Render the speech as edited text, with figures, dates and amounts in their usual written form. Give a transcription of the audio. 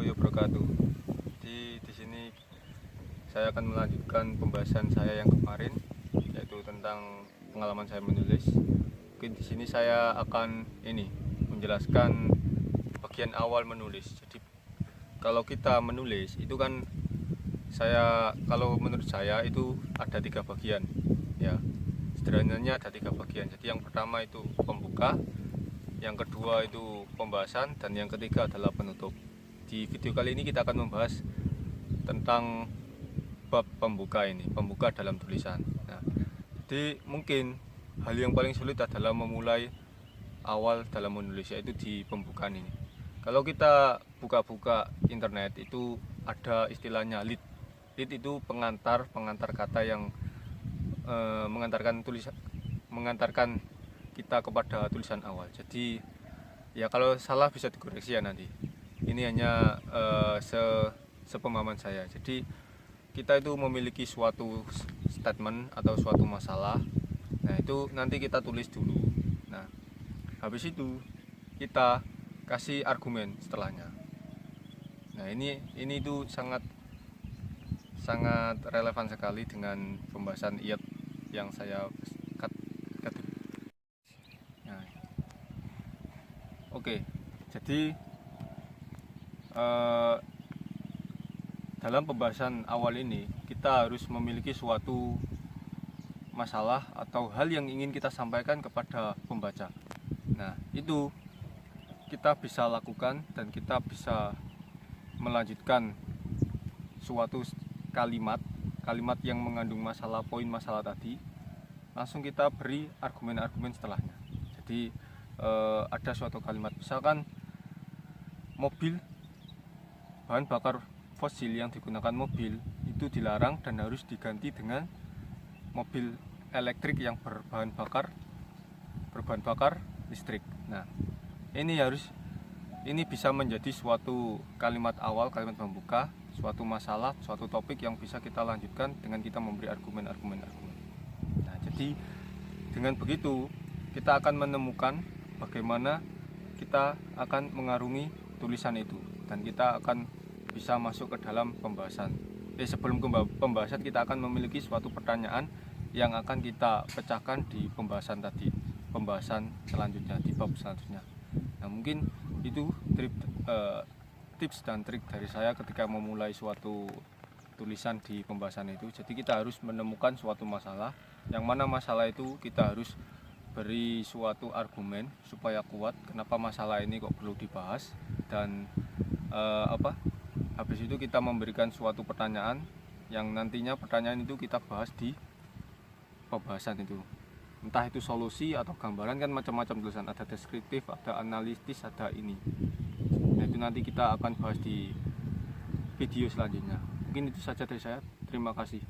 warahmatullahi wabarakatuh. Di sini saya akan melanjutkan pembahasan saya yang kemarin, yaitu tentang pengalaman saya menulis. Mungkin di sini saya akan menjelaskan bagian awal menulis. Jadi kalau kita menulis itu kan kalau menurut saya itu ada 3 bagian. Ya, sederhananya ada 3 bagian. Jadi yang pertama itu pembuka, yang kedua itu pembahasan, dan yang ketiga adalah penutup. Di video kali ini kita akan membahas tentang bab pembuka pembuka dalam tulisan. Nah, jadi mungkin hal yang paling sulit adalah memulai awal dalam menulis, yaitu di pembukaan ini. Kalau kita buka-buka internet itu ada istilahnya lead. Lead itu pengantar kata yang mengantarkan kita kepada tulisan awal. Jadi ya kalau salah bisa dikoreksi ya nanti. Ini hanya sepemahaman saya. Jadi kita itu memiliki suatu statement atau suatu masalah. Nah, itu nanti kita tulis dulu. Nah, habis itu kita kasih argumen setelahnya. Nah, ini itu sangat relevan sekali dengan pembahasan IELTS yang saya Nah, oke. Jadi dalam pembahasan awal ini kita harus memiliki suatu masalah atau hal yang ingin kita sampaikan kepada pembaca. Nah, itu kita bisa lakukan dan kita bisa melanjutkan suatu kalimat yang mengandung poin masalah tadi, langsung kita beri argumen-argumen setelahnya. Jadi ada suatu kalimat, misalkan mobil, bahan bakar fosil yang digunakan mobil itu dilarang dan harus diganti dengan mobil elektrik yang berbahan bakar listrik. Nah, ini bisa menjadi suatu kalimat awal, kalimat pembuka, suatu masalah, suatu topik yang bisa kita lanjutkan dengan kita memberi argumen. Nah, jadi dengan begitu kita akan menemukan bagaimana kita akan mengarungi tulisan itu, dan kita akan bisa masuk ke dalam pembahasan. Sebelum pembahasan, kita akan memiliki suatu pertanyaan yang akan kita pecahkan di pembahasan selanjutnya, di bab selanjutnya. Nah, mungkin itu tips dan trik dari saya ketika memulai suatu tulisan di pembahasan itu. Jadi kita harus menemukan suatu masalah, yang mana masalah itu kita harus beri suatu argumen supaya kuat kenapa masalah ini kok perlu dibahas, dan habis itu kita memberikan suatu pertanyaan yang nantinya pertanyaan itu kita bahas di pembahasan itu. Entah itu solusi atau gambaran, kan macam-macam tulisan, ada deskriptif, ada analitis, ada ini. Nah, itu nanti kita akan bahas di video selanjutnya. Mungkin itu saja dari saya. Terima kasih.